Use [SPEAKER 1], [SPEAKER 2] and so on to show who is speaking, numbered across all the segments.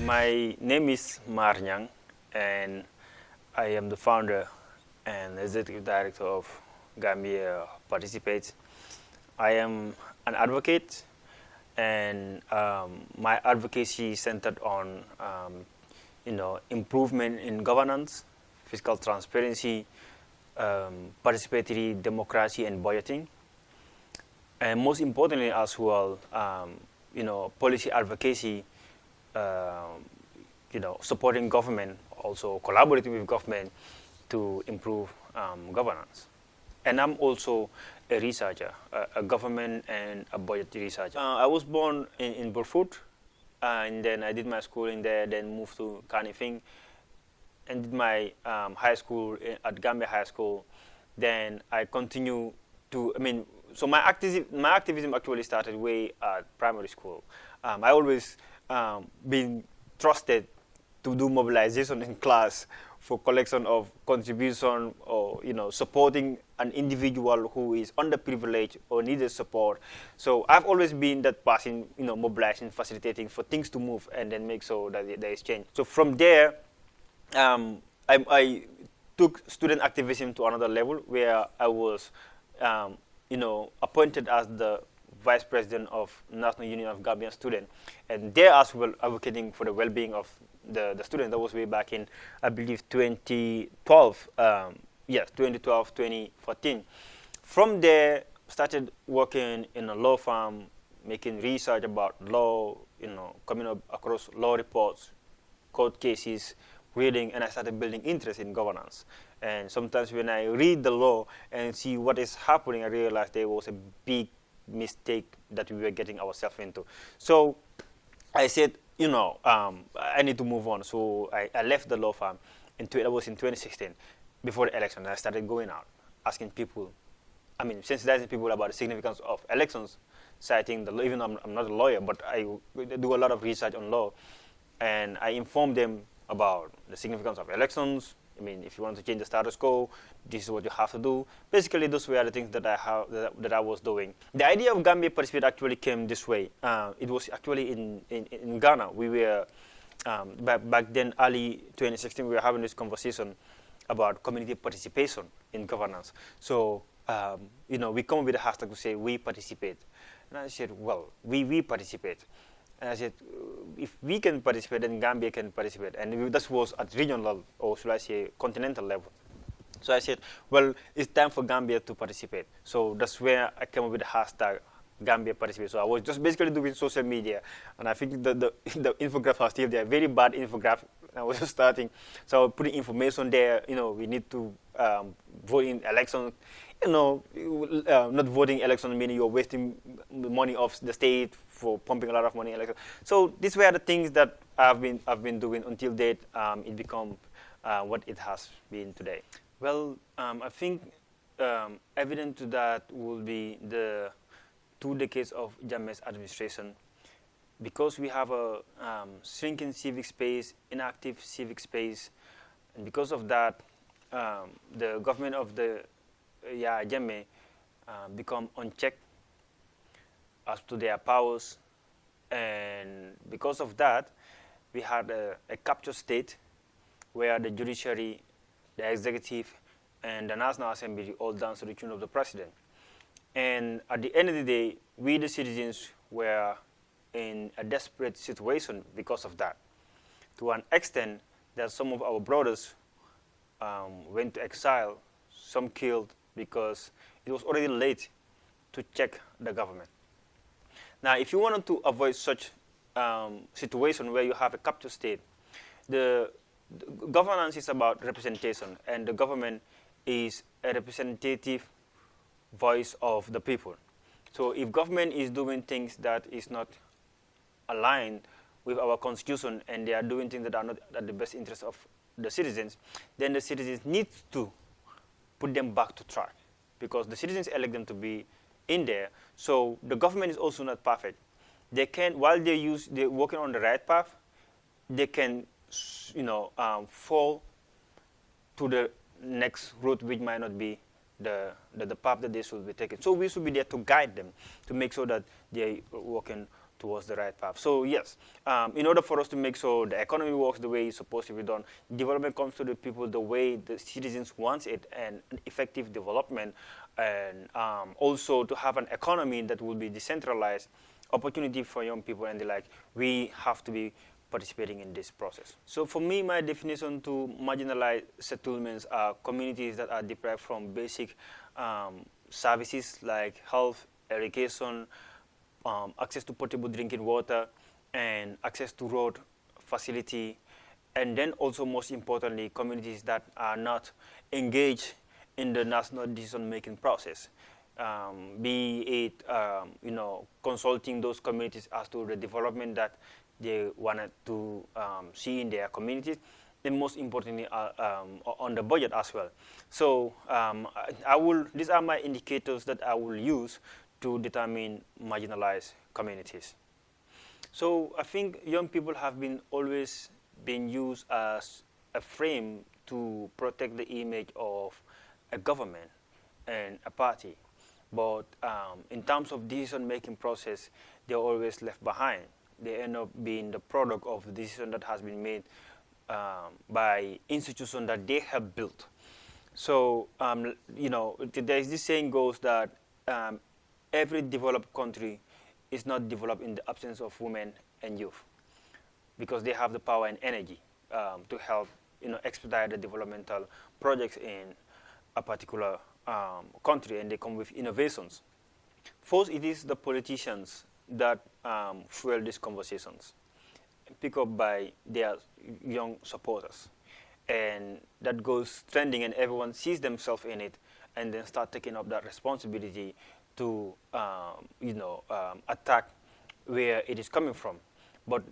[SPEAKER 1] My name is Marr Nyang, and I am the founder and executive director of Gambia Participates. I am an advocate, and my advocacy is centered on, improvement in governance, fiscal transparency, participatory democracy, and budgeting, and most importantly as well, policy advocacy. Supporting government, also collaborating with government to improve governance. And I'm also a researcher, a government and a budget researcher. I was born in Burfoot, and then I did my school in there, then moved to Kanifing, and did my high school at Gambia High School. Then I continue to, so my activism actually started way at primary school. I always been trusted to do mobilization in class for collection of contribution, or supporting an individual who is underprivileged or needed support. So I've always been that person, mobilizing, facilitating for things to move and then make sure that there is change. So from there, I took student activism to another level, where I was appointed as the Vice President of National Union of Gambian Students, and there as well advocating for the well-being of the students. That was way back in, I believe, 2012, 2014. From there, started working in a law firm, making research about law, coming up across law reports, court cases, reading, and I started building interest in governance. And sometimes when I read the law and see what is happening, I realized there was a big mistake that we were getting ourselves into. So I said, I need to move on. So I left the law firm. That was in 2016, before the election. I started going out, asking people, sensitizing people about the significance of elections, citing the law. Even though I'm not a lawyer, but I do a lot of research on law, and I informed them about the significance of elections. If you want to change the status quo, this is what you have to do. Basically, those were the things that I was doing. The idea of Gambia Participate actually came this way. It was actually in Ghana. We were, back then, early 2016, we were having this conversation about community participation in governance. So, we come up with a hashtag to say, we participate. And I said, well, we participate. And I said, if we can participate, then Gambia can participate. And this was at regional, or should I say, continental level. So I said, well, it's time for Gambia to participate. So that's where I came up with the hashtag Gambia Participate. So I was just basically doing social media. And I think the infographics are still there, very bad infographic. I was just starting. So putting information there, we need to vote in elections. Not voting election meaning you're wasting money of the state for pumping a lot of money in election. So these were the things that I've been doing until date. It become what it has been today. Well, I think evident to that will be the 2 decades of Jammeh's administration, because we have a shrinking civic space, inactive civic space, and because of that, the government of the Jammeh become unchecked as to their powers, and because of that, we had a captured state where the judiciary, the executive, and the National Assembly all dance to the tune of the president. And at the end of the day, we the citizens were in a desperate situation because of that. To an extent that some of our brothers went to exile, some killed, because it was already late to check the government. Now, if you wanted to avoid such situation where you have a captured state, the governance is about representation, and the government is a representative voice of the people. So if government is doing things that is not aligned with our constitution, and they are doing things that are not at the best interest of the citizens, then the citizens need to put them back to track, because the citizens elect them to be in there. So the government is also not perfect. They can, while they're working on the right path, they can, fall to the next route, which might not be the path that they should be taking. So we should be there to guide them, to make sure that they're working towards the right path. So yes, in order for us to make sure the economy works the way it's supposed to be done, development comes to the people the way the citizens want it, and effective development, and also to have an economy that will be decentralized, opportunity for young people and the like, we have to be participating in this process. So for me, my definition to marginalized settlements are communities that are deprived from basic services like health, education, access to potable drinking water, and access to road facility, and then also most importantly, communities that are not engaged in the national decision-making process. Be it consulting those communities as to the development that they wanted to see in their communities, and most importantly on the budget as well. So these are my indicators that I will use to determine marginalized communities. So I think young people have always been used as a frame to protect the image of a government and a party. But in terms of decision-making process, they're always left behind. They end up being the product of the decision that has been made by institutions that they have built. So, there's this saying goes that every developed country is not developed in the absence of women and youth, because they have the power and energy to help expedite the developmental projects in a particular country, and they come with innovations. First, it is the politicians that fuel these conversations, picked up by their young supporters. And that goes trending, and everyone sees themselves in it, and then start taking up that responsibility to attack where it is coming from. But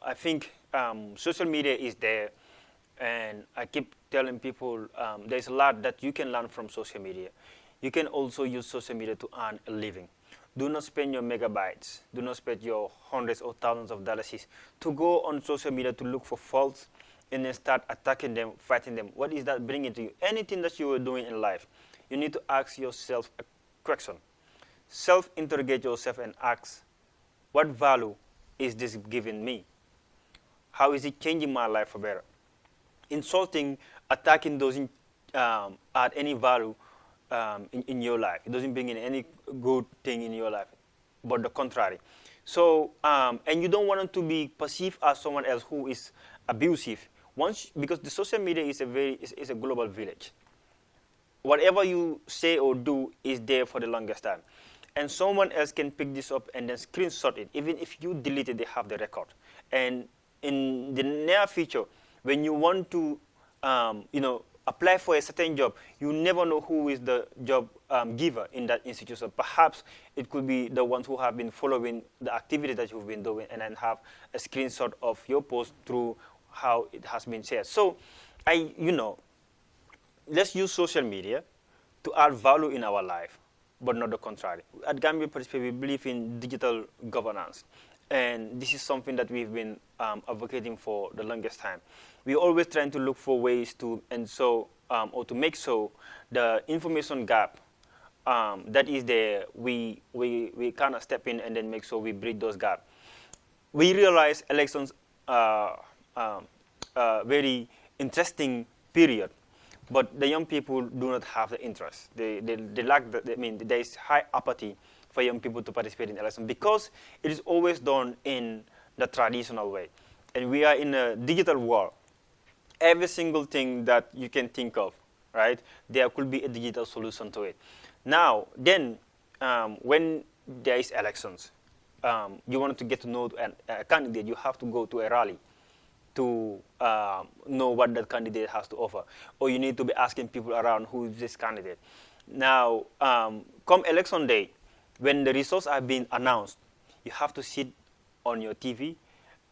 [SPEAKER 1] I think social media is there, and I keep telling people there's a lot that you can learn from social media. You can also use social media to earn a living. Do not spend your megabytes, do not spend your hundreds or thousands of dollars to go on social media to look for faults and then start attacking them, fighting them. What is that bringing to you? Anything that you are doing in life, you need to ask yourself a question. Self-interrogate yourself and ask, what value is this giving me? How is it changing my life for better? Insulting, attacking doesn't add any value in your life. It doesn't bring in any good thing in your life, but the contrary. So, and you don't want them to be perceived as someone else who is abusive. Because the social media is a global village. Whatever you say or do is there for the longest time. And someone else can pick this up and then screenshot it. Even if you delete it, they have the record. And in the near future, when you want to, apply for a certain job, you never know who is the job giver in that institution. Perhaps it could be the ones who have been following the activity that you've been doing and then have a screenshot of your post through how it has been shared. So, let's use social media to add value in our life, but not the contrary. At Gambia Participates, we believe in digital governance. And this is something that we've been advocating for the longest time. We're always trying to look for ways to, or to make so the information gap that is there, we kind of step in and then make sure we bridge those gaps. We realize elections are very interesting period, but the young people do not have the interest. They lack there is high apathy for young people to participate in elections because it is always done in the traditional way. And we are in a digital world. Every single thing that you can think of, right, there could be a digital solution to it. Now, then, when there is elections, you want to get to know a candidate, you have to go to a rally to know what that candidate has to offer. Or you need to be asking people around who is this candidate. Now, come election day, when the results are being announced, you have to sit on your TV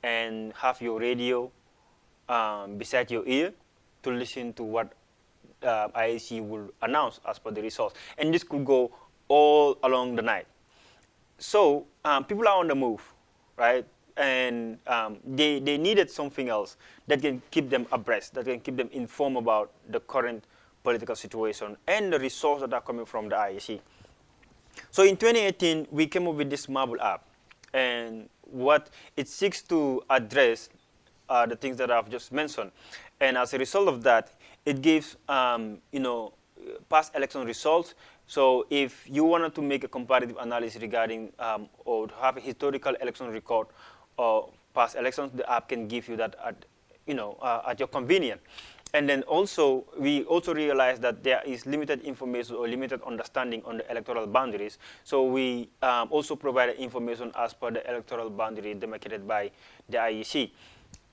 [SPEAKER 1] and have your radio beside your ear to listen to what IEC will announce as per the results. And this could go all along the night. So people are on the move, right? And they needed something else that can keep them abreast, that can keep them informed about the current political situation and the results that are coming from the IEC. So in 2018, we came up with this Marble app. and what it seeks to address are the things that I've just mentioned. And as a result of that, it gives past election results. So if you wanted to make a comparative analysis regarding or to have a historical election record or past elections, the app can give you that at your convenience. And then also, we also realize that there is limited information or limited understanding on the electoral boundaries. So we also provide information as per the electoral boundary demarcated by the IEC.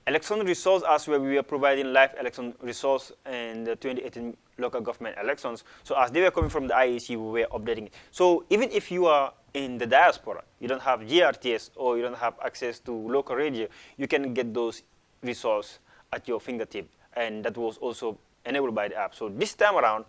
[SPEAKER 1] Election results, as well, we were providing live election results in the 2018 local government elections. So as they were coming from the IEC, we were updating it. So even if you are in the diaspora, you don't have GRTS or you don't have access to local radio, you can get those results at your fingertip. And that was also enabled by the app. So this time around,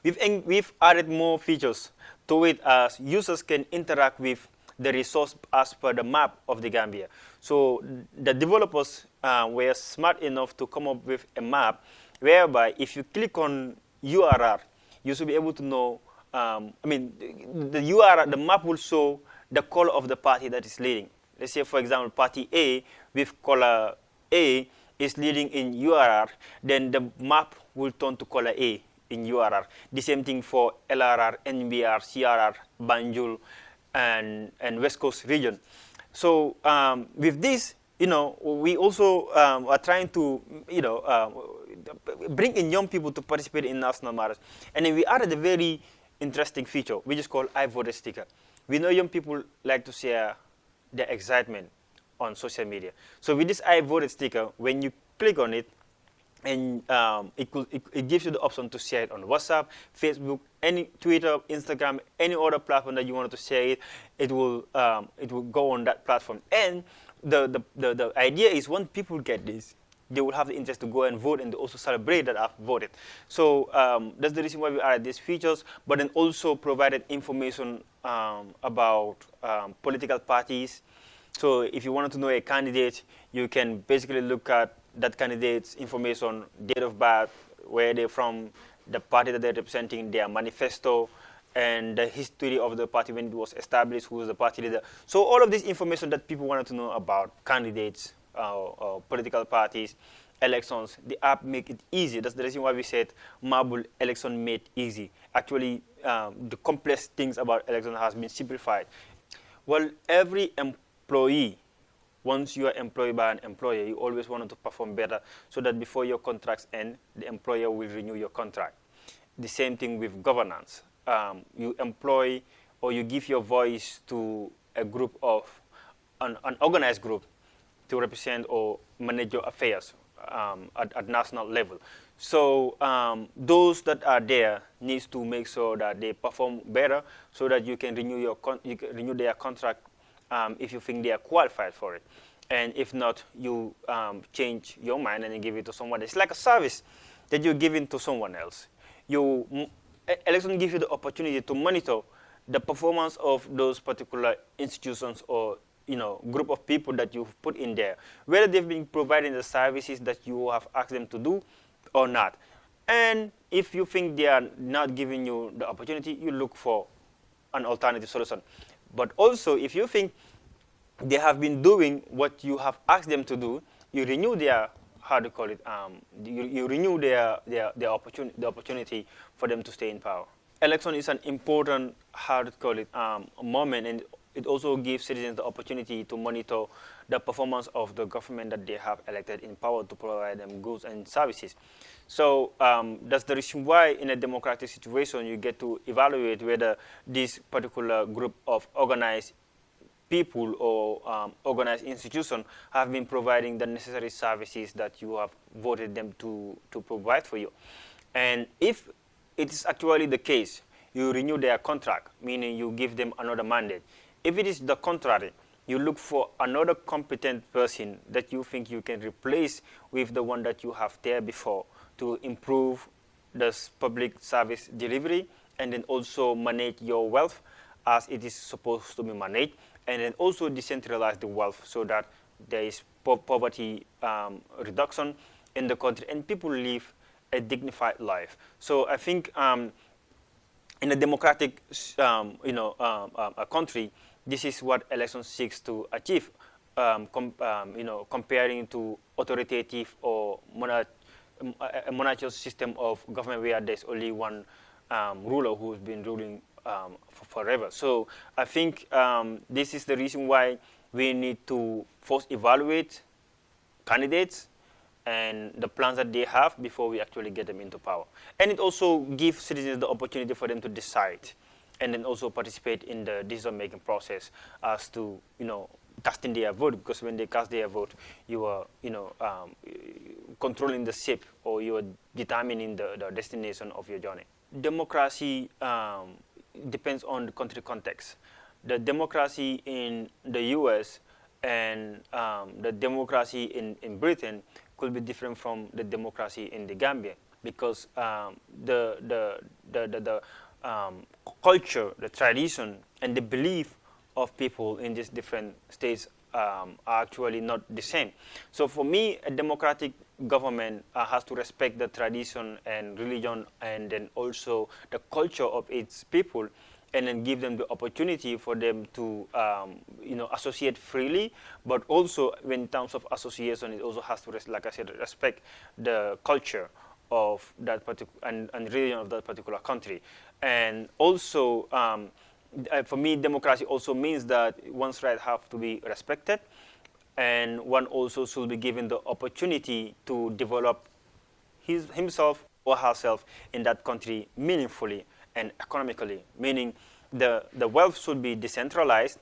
[SPEAKER 1] we've added more features to it as users can interact with the resource as per the map of the Gambia. So the developers were smart enough to come up with a map whereby if you click on URR, you should be able to know, the URR, the map will show the color of the party that is leading. Let's say, for example, party A with color A is leading in URR, then the map will turn to color A in URR. The same thing for LRR, NBR, CRR, Banjul, and West Coast region. So with this, we also are trying to, bring in young people to participate in national matters. And then we added a very interesting feature, which is called I voted sticker. We know young people like to share their excitement on social media. So with this I voted sticker, when you click on it, and it gives you the option to share it on WhatsApp, Facebook, any Twitter, Instagram, any other platform that you wanted to share it, it will go on that platform. And the idea is when people get this, they will have the interest to go and vote and also celebrate that I've voted. So that's the reason why we added these features, but then also provided information about political parties. So if you wanted to know a candidate, you can basically look at that candidate's information, date of birth, where they're from, the party that they're representing, their manifesto, and the history of the party when it was established, who was the party leader. So all of this information that people wanted to know about candidates, political parties, elections, the app make it easy. That's the reason why we said Marble election made easy. Actually, the complex things about election has been simplified. Well, every employee, once you are employed by an employer, you always want to perform better so that before your contracts end, the employer will renew your contract. The same thing with governance. You employ or you give your voice to a group of, an organized group to represent or manage your affairs at national level. So those that are there needs to make sure that they perform better so that you can renew their contract if you think they are qualified for it. And if not, you change your mind and you give it to someone. It's like a service that you're giving to someone else. Election gives you the opportunity to monitor the performance of those particular institutions or group of people that you've put in there, whether they've been providing the services that you have asked them to do or not. And if you think they are not giving you the opportunity, you look for an alternative solution. But also, if you think they have been doing what you have asked them to do, you renew their, you renew their opportunity for them to stay in power. Election is an important, moment, and it also gives citizens the opportunity to monitor the performance of the government that they have elected in power to provide them goods and services. So that's the reason why in a democratic situation you get to evaluate whether this particular group of organized people or organized institutions have been providing the necessary services that you have voted them to provide for you. And if it is actually the case, you renew their contract, meaning you give them another mandate. If it is the contrary, you look for another competent person that you think you can replace with the one that you have there before to improve the public service delivery and then also manage your wealth as it is supposed to be managed, and then also decentralize the wealth so that there is poverty reduction in the country and people live a dignified life. So I think in a democratic, a country, this is what election seeks to achieve. Comparing to authoritative or a monarchical system of government where there's only one ruler who's been ruling forever. So I think this is the reason why we need to first evaluate candidates and the plans that they have before we actually get them into power. And it also gives citizens the opportunity for them to decide and then also participate in the decision-making process as to, casting their vote, because when they cast their vote, you are, controlling the ship, or you are determining the destination of your journey. Democracy depends on the country context. The democracy in the US and the democracy in Britain could be different from the democracy in the Gambia, because the culture, the tradition, and the belief of people in these different states are actually not the same. So for me, a democratic government has to respect the tradition and religion, and then also the culture of its people, and then give them the opportunity for them to associate freely. But also, in terms of association, it also has to, like I said, respect the culture of that particular and religion of that particular country. And also, for me, democracy also means that one's rights have to be respected, and one also should be given the opportunity to develop himself or herself in that country meaningfully and economically, meaning the wealth should be decentralized,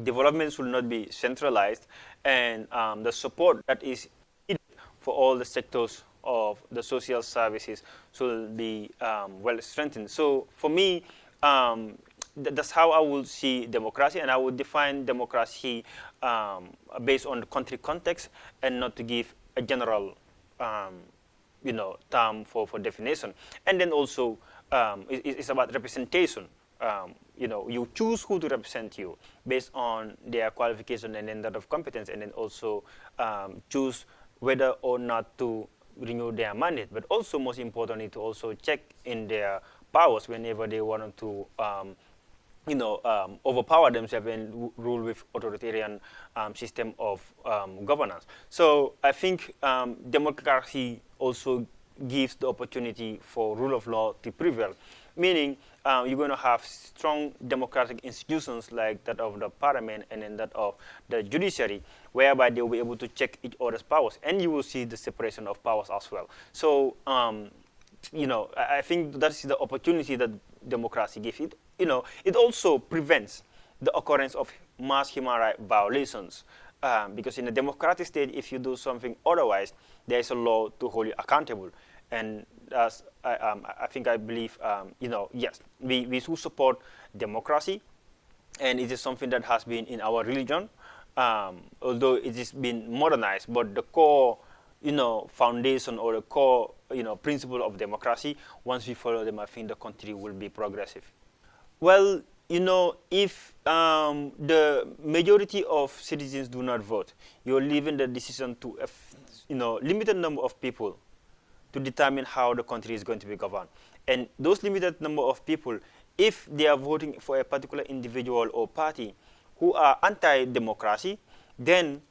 [SPEAKER 1] development should not be centralized, and the support that is needed for all the sectors of the social services should be well strengthened. So for me, that's how I would see democracy, and I would define democracy based on the country context, and not to give a general term for definition. And then also, it's about representation. You choose who to represent you based on their qualification and then that of competence, and then also choose whether or not to renew their mandate. But also, most importantly, to also check in their powers whenever they want to overpower themselves and rule with authoritarian system of governance. So I think democracy also gives the opportunity for rule of law to prevail, meaning you're going to have strong democratic institutions like that of the parliament and then that of the judiciary, whereby they will be able to check each other's powers, and you will see the separation of powers as well. So I think that is the opportunity that democracy gives. It also prevents the occurrence of mass human rights violations, because in a democratic state, if you do something otherwise, there is a law to hold you accountable. And as I believe, yes, we should support democracy, and it is something that has been in our religion, although it has been modernized. But the core, foundation, or the core, principle of democracy, once we follow them, I think the country will be progressive. Well, if the majority of citizens do not vote, you're leaving the decision to a limited number of people to determine how the country is going to be governed. And those limited number of people, if they are voting for a particular individual or party who are anti-democracy, then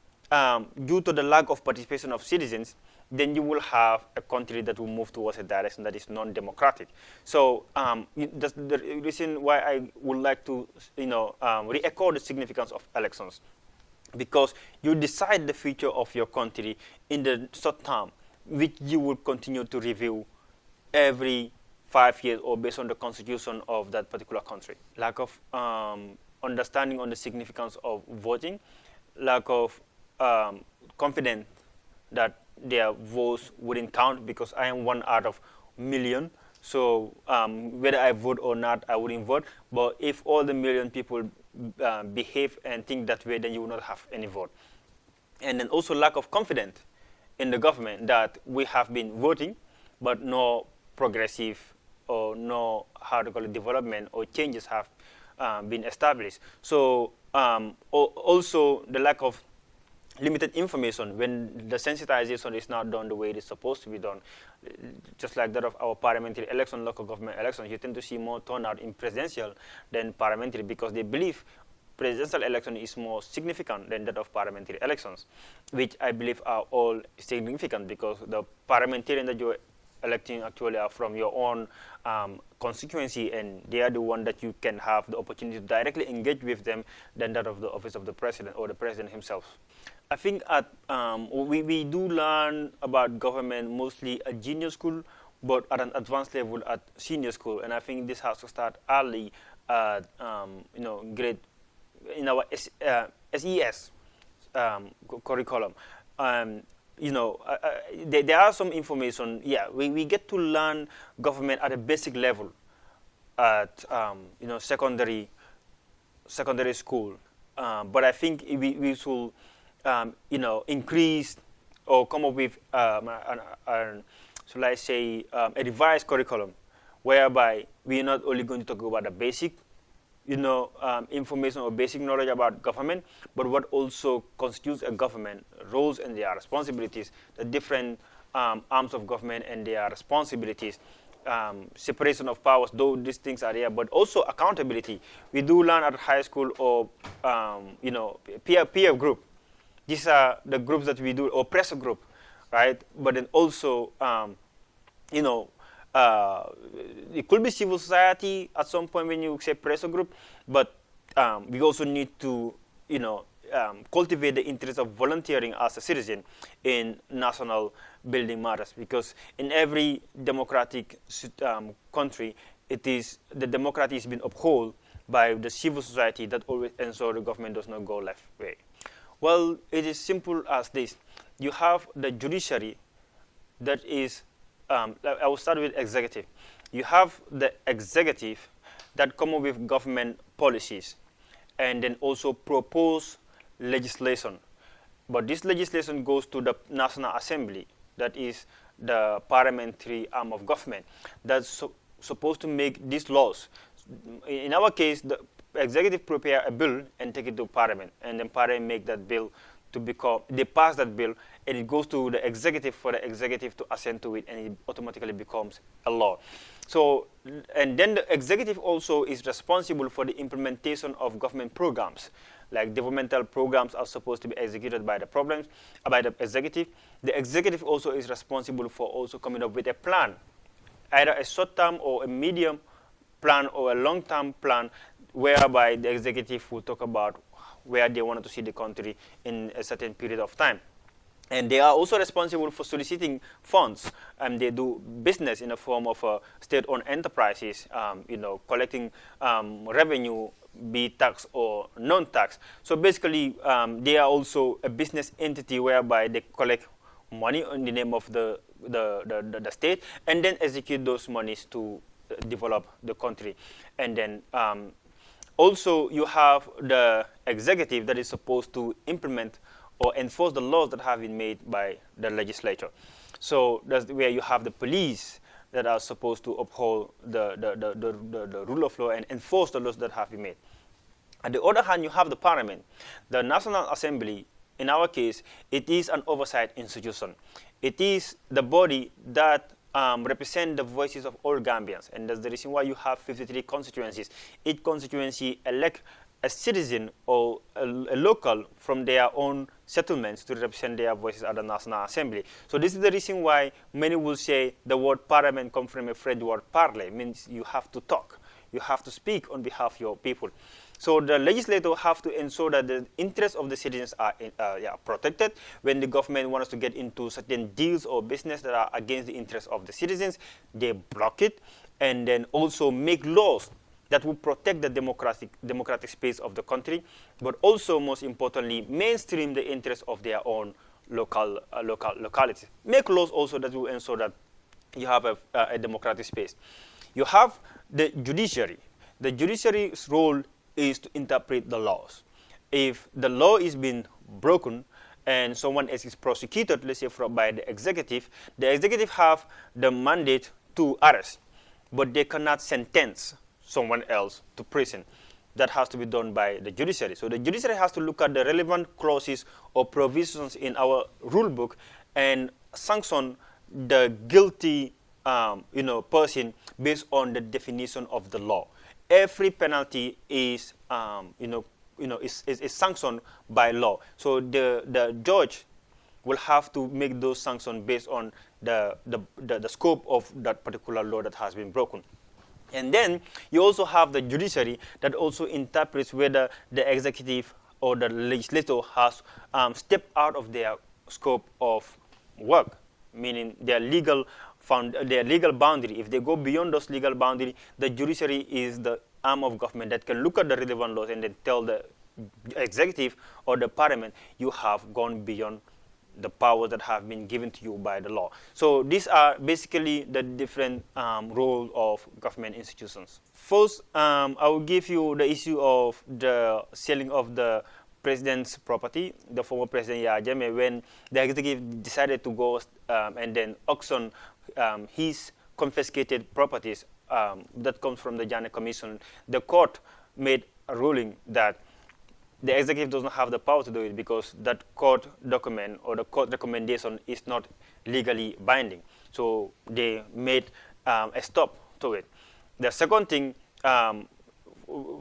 [SPEAKER 1] due to the lack of participation of citizens, then you will have a country that will move towards a direction that is non-democratic. So that's the reason why I would like to re-echo the significance of elections, because you decide the future of your country in the short term, which you will continue to review every 5 years or based on the constitution of that particular country. Lack of understanding on the significance of voting, lack of confidence that their votes wouldn't count, because I am one out of million. So whether I vote or not, I wouldn't vote. But if all the million people behave and think that way, then you will not have any vote. And then also lack of confidence in the government that we have been voting, but no progressive or no development or changes have been established. So also the lack of limited information when the sensitization is not done the way it is supposed to be done. Just like that of our parliamentary election, local government elections, you tend to see more turnout in presidential than parliamentary because they believe presidential election is more significant than that of parliamentary elections, which I believe are all significant because the parliamentarian that you're electing actually are from your own constituency, and they are the one that you can have the opportunity to directly engage with them than that of the office of the president or the president himself. I think we do learn about government mostly at junior school, but at an advanced level at senior school, and I think this has to start early at grade in our SES curriculum. There are some information. Yeah, we get to learn government at a basic level at secondary school, but I think we should increase or come up with shall I say a revised curriculum whereby we are not only going to talk about the basic information or basic knowledge about government, but what also constitutes a government, roles and their responsibilities, the different arms of government and their responsibilities, separation of powers, though these things are there, but also accountability. We do learn at high school or peer group. These are the groups that we do, or pressure group, right? But then also it could be civil society at some point when you say pressure group, but we also need to, cultivate the interest of volunteering as a citizen in national building matters, because in every democratic country, the democracy has been upheld by the civil society that always ensure the government does not go left way. Well, it is simple as this. You have the judiciary that is I will start with executive. You have the executive that come up with government policies and then also propose legislation. But this legislation goes to the National Assembly, that is the parliamentary arm of government, that's supposed to make these laws. In our case, the executive prepare a bill and take it to parliament, and then parliament make that bill to become, they pass that bill, and it goes to the executive for the executive to assent to it, and it automatically becomes a law. So, and then the executive also is responsible for the implementation of government programs. Like developmental programs are supposed to be executed by by the executive. The executive also is responsible for also coming up with a plan, either a short-term or a medium plan or a long-term plan, whereby the executive will talk about where they wanted to see the country in a certain period of time. And they are also responsible for soliciting funds, and they do business in the form of state-owned enterprises, collecting revenue, be tax or non-tax. So basically, they are also a business entity whereby they collect money in the name of the state, and then execute those monies to develop the country. And then also you have the executive that is supposed to implement or enforce the laws that have been made by the legislature. So that's where you have the police that are supposed to uphold the rule of law and enforce the laws that have been made. On the other hand, you have the parliament. The National Assembly, in our case, it is an oversight institution. It is the body that represent the voices of all Gambians, and that's the reason why you have 53 constituencies. Each constituency elect a citizen or a local from their own settlements to represent their voices at the National Assembly. So this is the reason why many will say the word parliament comes from a French word parler, means you have to talk, you have to speak on behalf of your people. So the legislator have to ensure that the interests of the citizens are protected. When the government wants to get into certain deals or business that are against the interests of the citizens, they block it, and then also make laws that will protect the democratic space of the country, but also, most importantly, mainstream the interests of their own localities. Make laws also that will ensure that you have a democratic space. You have the judiciary. The judiciary's role is to interpret the laws. If the law is being broken and someone else is prosecuted, let's say by the executive have the mandate to arrest, but they cannot sentence someone else to prison. that has to be done by the judiciary. So the judiciary has to look at the relevant clauses or provisions in our rule book and sanction the guilty person based on the definition of the law. Every penalty is is sanctioned by law. So the judge will have to make those sanctions based on the scope of that particular law that has been broken. And then you also have the judiciary that also interprets whether the executive or the legislature has stepped out of their scope of work, meaning their legal boundary. If they go beyond those legal boundary, the judiciary is the arm of government that can look at the relevant laws and then tell the executive or the parliament, you have gone beyond the powers that have been given to you by the law. So these are basically the different roles of government institutions. First, I will give you the issue of the selling of the president's property, the former president Yahya Jammeh, when the executive decided to go and then auction his confiscated properties that comes from the Jammeh Commission. The court made a ruling that the executive does not have the power to do it because that court document or the court recommendation is not legally binding. So they made a stop to it. The second thing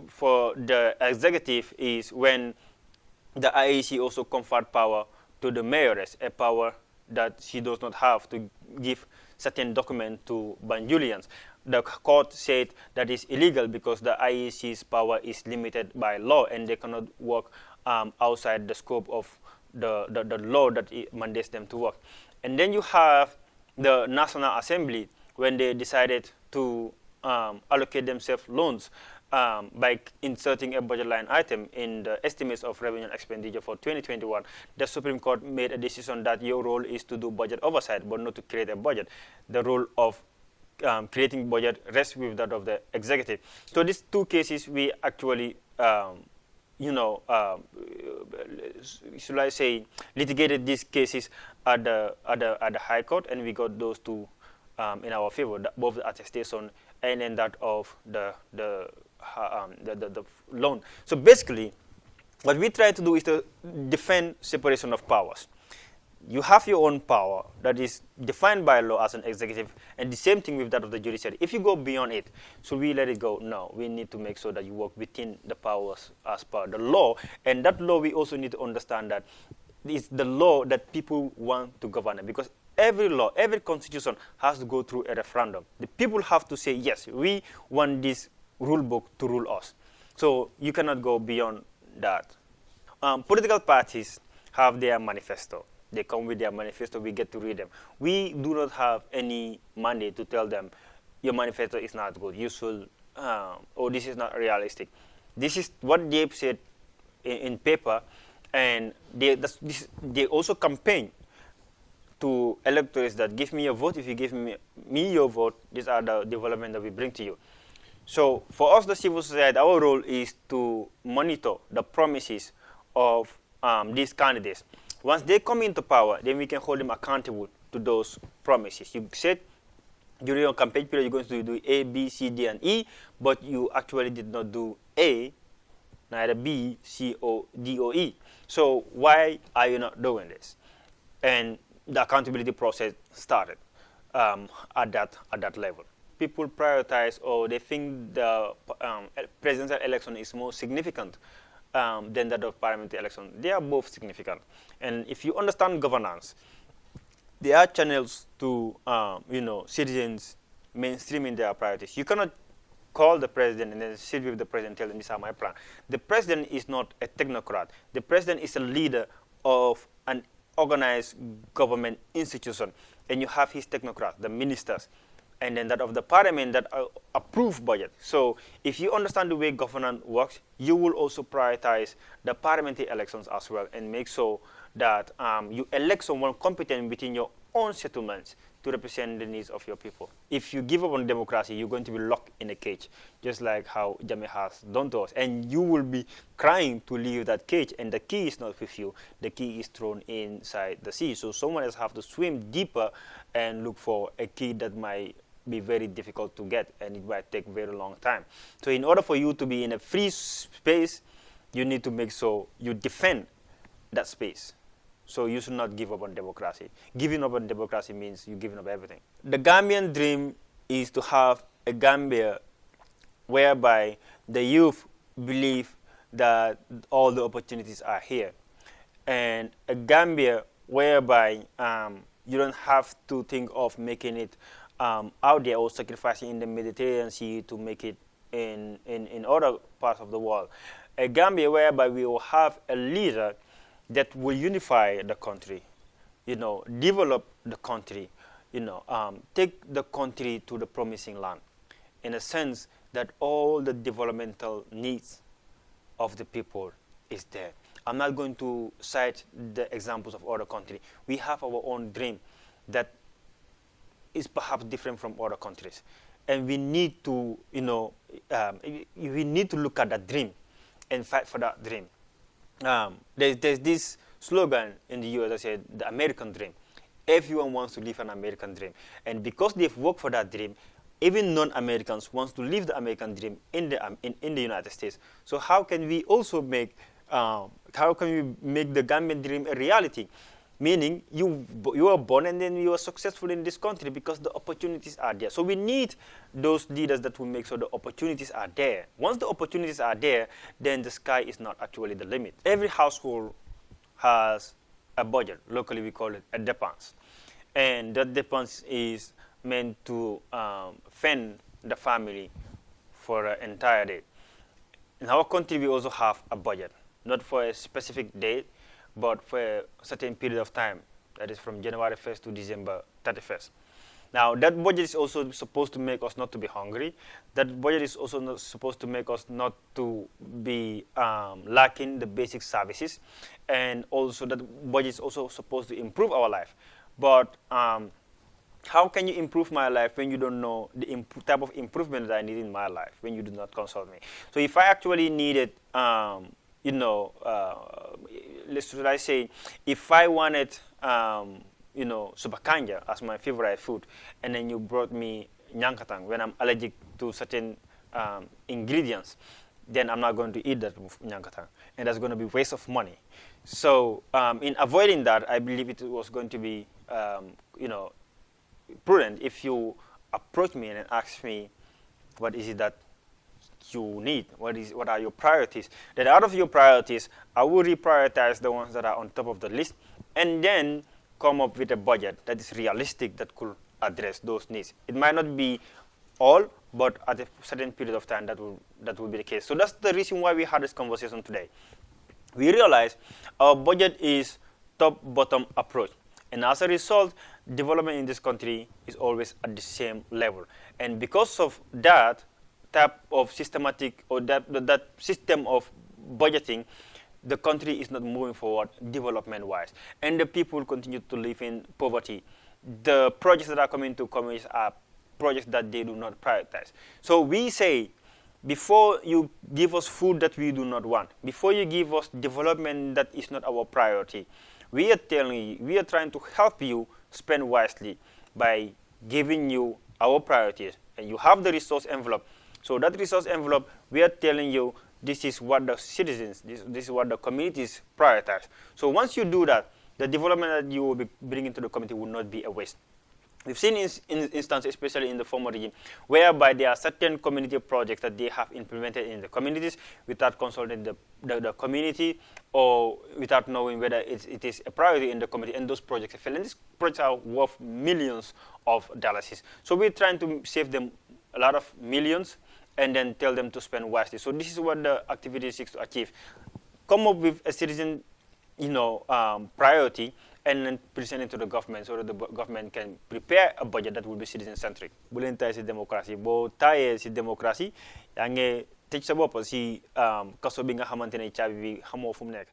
[SPEAKER 1] for the executive is when the IEC also conferred power to the mayoress, a power that she does not have to give certain documents to Banjulians. The court said that is illegal because the IEC's power is limited by law and they cannot work outside the scope of the law that it mandates them to work. And then you have the National Assembly when they decided to allocate themselves loans by inserting a budget line item in the estimates of revenue and expenditure for 2021. The Supreme Court made a decision that your role is to do budget oversight but not to create a budget. The role of creating budget rests with that of the executive. So these two cases we actually, should I say, litigated these cases at the High Court, and we got those two in our favor, both the attestation and then that of the loan. So basically, what we try to do is to defend separation of powers. You have your own power that is defined by law as an executive, and the same thing with that of the judiciary. If you go beyond it, should we let it go? No, we need to make sure that you work within the powers as per the law, and that law we also need to understand that it's the law that people want to govern it, because every law, every constitution has to go through a referendum. The people have to say, yes, we want this rule book to rule us. So you cannot go beyond that. Political parties have their manifesto. They come with their manifesto, we get to read them. We do not have any mandate to tell them, your manifesto is not good, you should, or this is not realistic. This is what they said in paper, and they also campaign to electors that give me your vote. If you give me your vote, these are the developments that we bring to you. So for us, the civil society, our role is to monitor the promises of these candidates. Once they come into power, then we can hold them accountable to those promises. You said during your campaign period you're going to do A, B, C, D, and E, but you actually did not do A, neither B, C, D, or E. So why are you not doing this? And the accountability process started at that level. People prioritize, or they think the presidential election is more significant than that of parliamentary election. They are both significant. And if you understand governance, there are channels to citizens mainstreaming their priorities. You cannot call the president and then sit with the president and tell them, these are my plan. The president is not a technocrat. The president is a leader of an organized government institution. And you have his technocrats, the ministers, and then that of the parliament that approve budget. So if you understand the way governance works, you will also prioritize the parliamentary elections as well and make sure that you elect someone competent within your own settlements to represent the needs of your people. If you give up on democracy, you're going to be locked in a cage, just like how Jammeh has done to us. And you will be crying to leave that cage, and the key is not with you. The key is thrown inside the sea. So someone else have to swim deeper and look for a key that might be very difficult to get, and it might take very long time. So in order for you to be in a free space, you need to make sure you defend that space. So you should not give up on democracy. Giving up on democracy means you're giving up everything. The Gambian dream is to have a Gambia whereby the youth believe that all the opportunities are here, and a Gambia whereby you don't have to think of making it out there or sacrificing in the Mediterranean Sea to make it in other parts of the world. A Gambia whereby we will have a leader that will unify the country, develop the country, take the country to the promising land, in a sense that all the developmental needs of the people is there. I'm not going to cite the examples of other countries. We have our own dream that is perhaps different from other countries, and we need to, we need to look at that dream and fight for that dream. There's this slogan in the US that said the American dream. Everyone wants to live an American dream, and because they've worked for that dream, even non-Americans want to live the American dream in the United States. So how can we also make the Gambian dream a reality? Meaning you are born and then you are successful in this country because the opportunities are there. So we need those leaders that will make sure the opportunities are there. Once the opportunities are there, then the sky is not actually the limit. Every household has a budget. Locally we call it a dépense. And that dépense is meant to fend the family for an entire day. In our country we also have a budget, not for a specific date, but for a certain period of time, that is from January 1st to December 31st. Now, that budget is also supposed to make us not to be hungry. That budget is also not supposed to make us not to be lacking the basic services. And also that budget is also supposed to improve our life. But how can you improve my life when you don't know the type of improvement that I need in my life, when you do not consult me? So if I actually needed should I say, if I wanted, supakanja as my favorite food, and then you brought me nyankatang when I'm allergic to certain ingredients, then I'm not going to eat that nyankatang, and that's going to be waste of money. So in avoiding that, I believe it was going to be, prudent if you approach me and ask me, what is it that you need? What are your priorities? Then out of your priorities, I will reprioritize the ones that are on top of the list, and then come up with a budget that is realistic that could address those needs. It might not be all, but at a certain period of time that will be the case. So that's the reason why we had this conversation today. We realize our budget is top-bottom approach, and as a result, development in this country is always at the same level. And because of that type of systematic, or that system of budgeting, the country is not moving forward development-wise, and the people continue to live in poverty. The projects that are coming to communities are projects that they do not prioritize. So we say, before you give us food that we do not want, before you give us development that is not our priority, we are trying to help you spend wisely by giving you our priorities, and you have the resource envelope. So that resource envelope, we are telling you this is what the citizens, this is what the communities prioritize. So once you do that, the development that you will be bringing to the community will not be a waste. We've seen instances, especially in the former region, whereby there are certain community projects that they have implemented in the communities without consulting the community, or without knowing whether it is a priority in the community, and those projects fail. And these projects are worth millions of dollars. So we're trying to save them a lot of millions and then tell them to spend wisely. So this is what the activity seeks to achieve. Come up with a citizen priority, and then present it to the government so that the government can prepare a budget that will be citizen-centric. Bu leen tay si démocratie, boo taayee si démocratie, yaa ngi tëj sa bopp si kaso bi nga xamante ne caabi bi xamoo fu mu nekk.